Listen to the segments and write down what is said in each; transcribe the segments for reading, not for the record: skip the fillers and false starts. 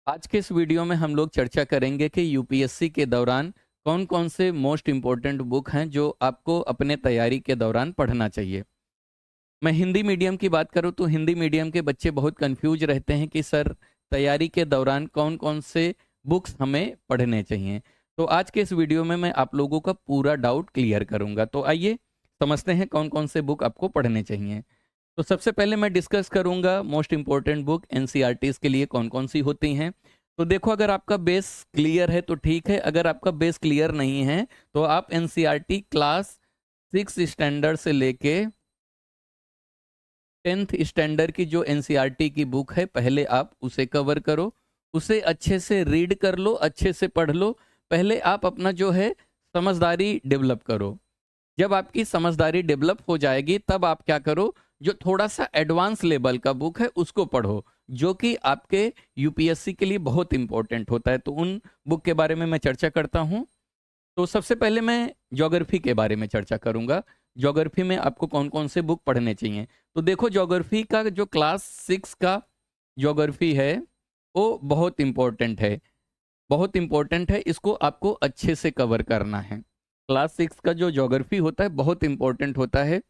आज के इस वीडियो में हम लोग चर्चा करेंगे कि यूपीएससी के दौरान कौन कौन से मोस्ट इम्पोर्टेंट बुक हैं जो आपको अपने तैयारी के दौरान पढ़ना चाहिए। मैं हिंदी मीडियम की बात करूं तो हिंदी मीडियम के बच्चे बहुत कंफ्यूज रहते हैं कि सर तैयारी के दौरान कौन कौन से बुक्स हमें पढ़ने चाहिए। तो आज के इस वीडियो में मैं आप लोगों का पूरा डाउट क्लियर करूंगा। तो आइए समझते हैं कौन कौन से बुक आपको पढ़ने चाहिए। तो सबसे पहले मैं डिस्कस करूंगा मोस्ट इम्पोर्टेंट बुक एनसीईआरटीज़ के लिए कौन कौन सी होती हैं। तो देखो, अगर आपका बेस क्लियर है तो ठीक है, अगर आपका बेस क्लियर नहीं है तो आप एनसीईआरटी क्लास 6 स्टैंडर्ड से लेके 10th स्टैंडर्ड की जो एनसीईआरटी की बुक है पहले आप उसे कवर करो, उसे अच्छे से रीड कर लो, अच्छे से पढ़ लो। पहले आप अपना जो है समझदारी डेवलप करो। जब आपकी समझदारी डेवलप हो जाएगी तब आप क्या करो, जो थोड़ा सा एडवांस लेवल का बुक है उसको पढ़ो, जो कि आपके यूपीएससी के लिए बहुत इंपॉर्टेंट होता है। तो उन बुक के बारे में मैं चर्चा करता हूँ। तो सबसे पहले मैं ज्योग्राफी के बारे में चर्चा करूंगा। ज्योग्राफी में आपको कौन कौन से बुक पढ़ने चाहिए। तो देखो, ज्योग्राफी का जो क्लास 6 का ज्योग्राफी है वो बहुत इंपॉर्टेंट है, बहुत इंपॉर्टेंट है। इसको आपको अच्छे से कवर करना है। क्लास 6 का जो ज्योग्राफी होता है बहुत इंपॉर्टेंट होता है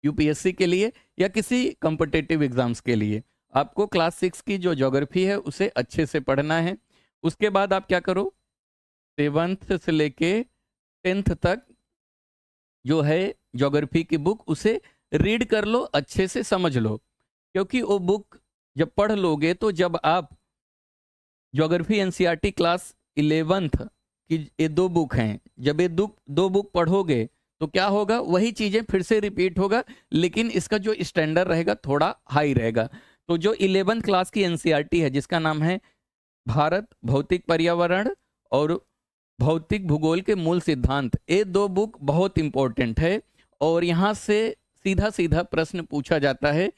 यूपीएससी के लिए या किसी कॉम्पिटिटिव एग्जाम्स के लिए। आपको क्लास 6 की जो ज्योग्राफी है उसे अच्छे से पढ़ना है। उसके बाद आप क्या करो, 7th से लेके 10th तक जो है ज्योग्राफी की बुक उसे रीड कर लो, अच्छे से समझ लो। क्योंकि वो बुक जब पढ़ लोगे तो जब आप ज्योग्राफी एनसीईआरटी क्लास 11th की ये दो बुक हैं, जब ये दो बुक पढ़ोगे तो क्या होगा, वही चीजें फिर से रिपीट होगा, लेकिन इसका जो स्टैंडर्ड रहेगा थोड़ा हाई रहेगा। तो जो 11th क्लास की एनसीईआरटी है जिसका नाम है भारत भौतिक पर्यावरण और भौतिक भूगोल के मूल सिद्धांत, ये दो बुक बहुत इंपॉर्टेंट है और यहाँ से सीधा सीधा प्रश्न पूछा जाता है।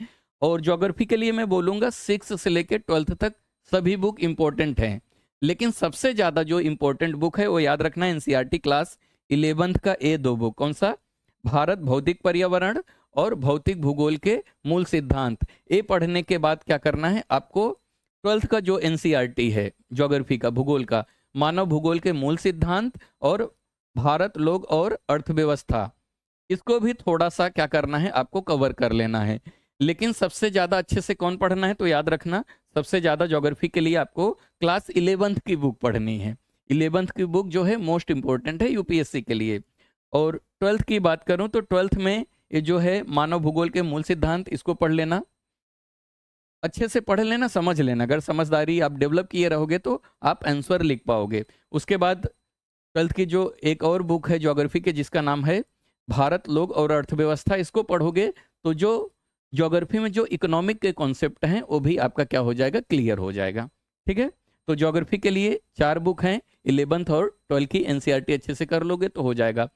और ज्योग्राफी के लिए मैं बोलूँगा 6 से लेकर 12th तक सभी बुक इंपॉर्टेंट हैं, लेकिन सबसे ज़्यादा जो इंपॉर्टेंट बुक है वो याद रखना एनसीईआरटी क्लास 11th का ये दो बुक। कौन सा? भारत भौतिक पर्यावरण और भौतिक भूगोल के मूल सिद्धांत। ये पढ़ने के बाद क्या करना है आपको, 12th का जो एनसीईआरटी है ज्योग्राफी का, भूगोल का, मानव भूगोल के मूल सिद्धांत और भारत लोग और अर्थव्यवस्था, इसको भी थोड़ा सा क्या करना है आपको कवर कर लेना है। लेकिन सबसे ज्यादा अच्छे से कौन पढ़ना है, तो याद रखना सबसे ज्यादा ज्योग्राफी के लिए आपको क्लास 11th की बुक पढ़नी है। 11th की बुक जो है मोस्ट इंपॉर्टेंट है यूपीएससी के लिए। और 12th की बात करूं तो 12th में ये जो है मानव भूगोल के मूल सिद्धांत, इसको पढ़ लेना, अच्छे से पढ़ लेना, समझ लेना। अगर समझदारी आप डेवलप किए रहोगे तो आप आंसर लिख पाओगे। उसके बाद 12th की जो एक और बुक है ज्योग्राफी के जिसका नाम है भारत लोग और अर्थव्यवस्था, इसको पढ़ोगे तो जो ज्योग्राफी में जो इकोनॉमिक के कॉन्सेप्ट हैं वो भी आपका क्या हो जाएगा, क्लियर हो जाएगा। ठीक है। तो ज्योग्राफी के लिए 4 बुक हैं, 11th और 12th की एनसीईआरटी अच्छे से कर लोगे तो हो जाएगा।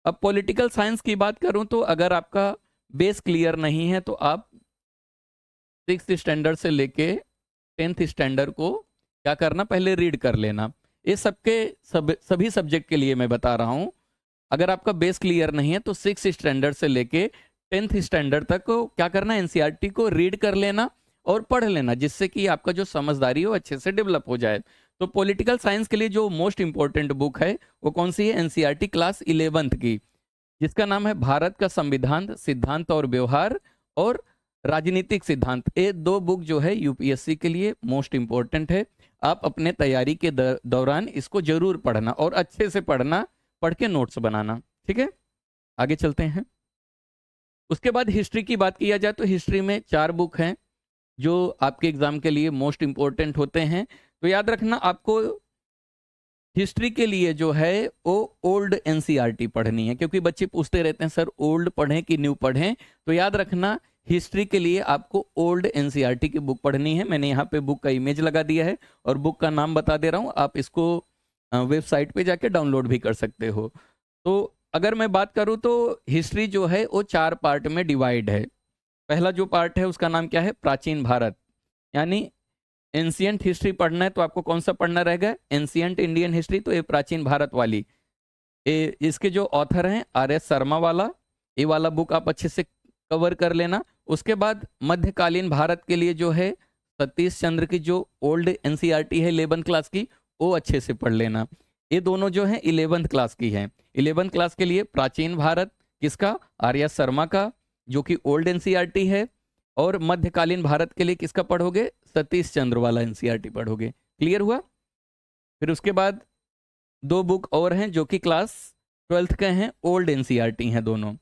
अब पॉलिटिकल साइंस की बात करूं तो अगर आपका बेस क्लियर नहीं है तो आप 6th स्टैंडर्ड से लेके 10th स्टैंडर्ड को क्या करना, पहले रीड कर लेना। ये सभी सब्जेक्ट के लिए मैं बता रहा हूँ। अगर आपका बेस क्लियर नहीं है तो 6th स्टैंडर्ड से लेके 10th स्टैंडर्ड तक को क्या करना, एनसीईआरटी को रीड कर लेना और पढ़ लेना, जिससे कि आपका जो समझदारी हो अच्छे से डेवलप हो जाए। तो पॉलिटिकल साइंस के लिए जो मोस्ट इंपॉर्टेंट बुक है वो कौन सी है, एनसीईआरटी क्लास 11th की, जिसका नाम है भारत का संविधान, सिद्धांत और व्यवहार और राजनीतिक सिद्धांत। ये दो बुक जो है यूपीएससी के लिए मोस्ट इंपॉर्टेंट है। आप अपने तैयारी के दौरान इसको जरूर पढ़ना और अच्छे से पढ़ना, पढ़ के नोट्स बनाना। ठीक है, आगे चलते हैं। उसके बाद हिस्ट्री की बात किया जाए तो हिस्ट्री में 4 बुक हैं जो आपके एग्जाम के लिए मोस्ट इंपॉर्टेंट होते हैं। तो याद रखना आपको हिस्ट्री के लिए जो है वो ओल्ड एनसीईआरटी पढ़नी है, क्योंकि बच्चे पूछते रहते हैं सर ओल्ड पढ़ें कि न्यू पढ़ें। तो याद रखना हिस्ट्री के लिए आपको ओल्ड एनसीईआरटी की बुक पढ़नी है। मैंने यहाँ पे बुक का इमेज लगा दिया है और बुक का नाम बता दे रहा हूँ, आप इसको वेबसाइट पे जाके डाउनलोड भी कर सकते हो। तो अगर मैं बात करूँ तो हिस्ट्री जो है वो 4 पार्ट में डिवाइड है। पहला जो पार्ट है उसका नाम क्या है, प्राचीन भारत, यानी एंशियंट हिस्ट्री पढ़ना है तो आपको कौन सा पढ़ना रहेगा, एंशियंट इंडियन हिस्ट्री, तो ये प्राचीन भारत वाली। इसके जो ऑथर हैं RS शर्मा वाला, ये वाला बुक आप अच्छे से कवर कर लेना। उसके बाद मध्यकालीन भारत के लिए जो है सतीश चंद्र की जो ओल्ड एनसीईआरटी है 11th क्लास की, वो अच्छे से पढ़ लेना। ये दोनों जो है 11th क्लास की हैं। 11th क्लास के लिए प्राचीन भारत किसका, आर्या शर्मा का, जो कि ओल्ड एनसीईआरटी है। और मध्यकालीन भारत के लिए किसका पढ़ोगे, सतीश चंद्र वाला एनसीईआरटी पढ़ोगे। क्लियर हुआ। फिर उसके बाद दो बुक और हैं जो कि क्लास 12th के हैं, ओल्ड एनसीईआरटी हैं दोनों।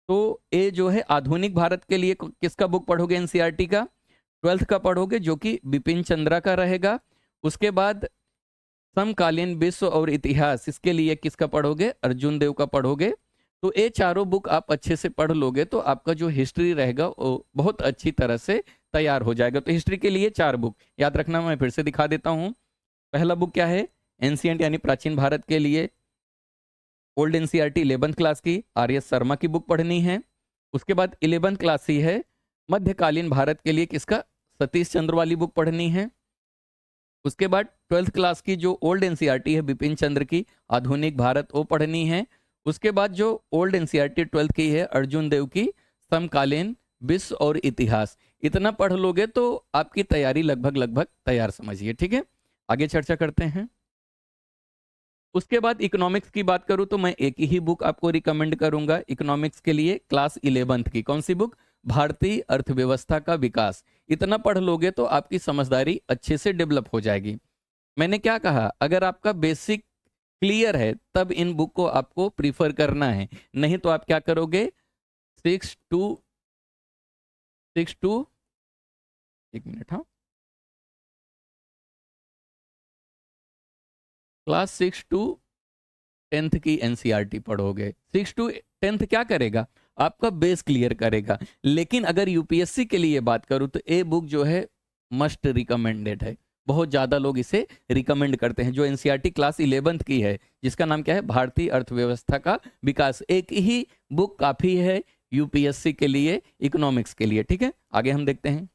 तो ये जो है आधुनिक भारत के लिए किसका बुक पढ़ोगे एनसीईआरटी का, 12th का पढ़ोगे, जो कि बिपिन चंद्रा का रहेगा। उसके बाद समकालीन विश्व और इतिहास, इसके लिए किसका पढ़ोगे, अर्जुन देव का पढ़ोगे। तो ये चारों बुक आप अच्छे से पढ़ लोगे तो आपका जो हिस्ट्री रहेगा वो बहुत अच्छी तरह से तैयार हो जाएगा। तो हिस्ट्री के लिए 4 बुक याद रखना, मैं फिर से दिखा देता हूँ। पहला बुक क्या है, एंशिएंट यानी प्राचीन भारत के लिए ओल्ड एनसीईआरटी 11th क्लास की आर एस शर्मा की बुक पढ़नी है। उसके बाद 11th क्लास ही है मध्यकालीन भारत के लिए किसका, सतीश चंद्र वाली बुक पढ़नी है। उसके बाद 12th क्लास की जो ओल्ड एनसीईआरटी है बिपिन चंद्र की आधुनिक भारत, वो पढ़नी है। उसके बाद जो ओल्ड एनसीईआरटी 12th की है अर्जुन देव की समकालीन विश्व और इतिहास, इतना पढ़ लोगे तो आपकी तैयारी लगभग तैयार समझिए। ठीक है, आगे चर्चा करते हैं। उसके बाद इकोनॉमिक्स की बात करूं तो मैं एक ही बुक आपको रिकमेंड करूंगा इकोनॉमिक्स के लिए, क्लास 11th की। कौन सी बुक, भारतीय अर्थव्यवस्था का विकास। इतना पढ़ लोगे तो आपकी समझदारी अच्छे से डेवलप हो जाएगी। मैंने क्या कहा, अगर आपका बेसिक क्लियर है तब इन बुक को आपको प्रीफर करना है, नहीं तो आप क्या करोगे, 6 to एक मिनट, हाँ, क्लास 6 to 10th की एनसीईआरटी पढ़ोगे। 6 to 10th क्या करेगा, आपका बेस क्लियर करेगा। लेकिन अगर यूपीएससी के लिए बात करूं तो ये बुक जो है मस्ट रिकमेंडेड है, बहुत ज़्यादा लोग इसे रिकमेंड करते हैं। जो एनसीईआरटी क्लास 11th की है जिसका नाम क्या है, भारतीय अर्थव्यवस्था का विकास, एक ही बुक काफ़ी है यूपीएससी के लिए, इकोनॉमिक्स के लिए। ठीक है, आगे हम देखते हैं।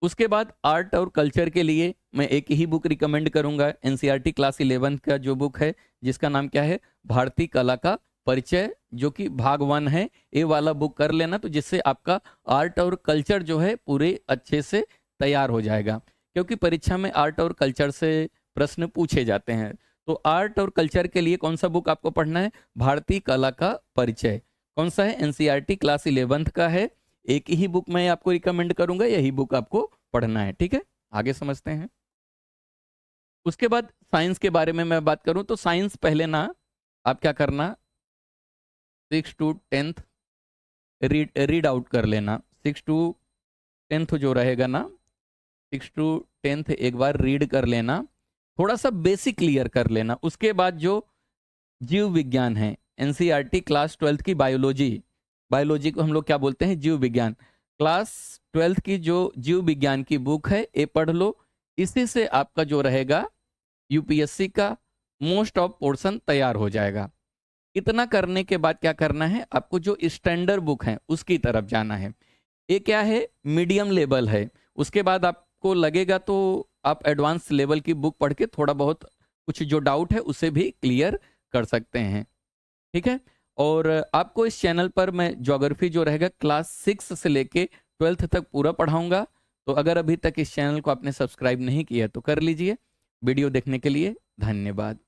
उसके बाद आर्ट और कल्चर के लिए मैं एक ही बुक रिकमेंड करूंगा, एनसीईआरटी क्लास 11th का जो बुक है जिसका नाम क्या है, भारतीय कला का परिचय, जो कि भाग 1 है। ये वाला बुक कर लेना, तो जिससे आपका आर्ट और कल्चर जो है पूरे अच्छे से तैयार हो जाएगा, क्योंकि परीक्षा में आर्ट और कल्चर से प्रश्न पूछे जाते हैं। तो आर्ट और कल्चर के लिए कौन सा बुक आपको पढ़ना है, भारतीय कला का परिचय। कौन सा है, एनसीईआरटी क्लास 11th का है। एक ही बुक मैं आपको रिकमेंड करूंगा, यही बुक आपको पढ़ना है। ठीक है, आगे समझते हैं। उसके बाद साइंस के बारे में मैं बात करूं तो साइंस पहले ना आप क्या करना, 6 to 10th रीड आउट कर लेना। 6 to 10th जो रहेगा ना, 6 to 10th एक बार रीड कर लेना, थोड़ा सा बेसिक क्लियर कर लेना। उसके बाद जो जीव विज्ञान है, एनसीईआरटी क्लास 12th की बायोलॉजी, बायोलॉजी को हम लोग क्या बोलते हैं, जीव विज्ञान, क्लास 12th की जो जीव विज्ञान की बुक है ये पढ़ लो। इसी से आपका जो रहेगा यूपीएससी का मोस्ट ऑफ पोर्शन तैयार हो जाएगा। इतना करने के बाद क्या करना है, आपको जो स्टैंडर्ड बुक है उसकी तरफ जाना है। ये क्या है, मीडियम लेवल है। उसके बाद आपको लगेगा तो आप एडवांस लेवल की बुक पढ़ के थोड़ा बहुत कुछ जो डाउट है उसे भी क्लियर कर सकते हैं। ठीक है, और आपको इस चैनल पर मैं ज्योग्राफी जो रहेगा क्लास 6 से लेके 12th तक पूरा पढ़ाऊंगा। तो अगर अभी तक इस चैनल को आपने सब्सक्राइब नहीं किया तो कर लीजिए। वीडियो देखने के लिए धन्यवाद।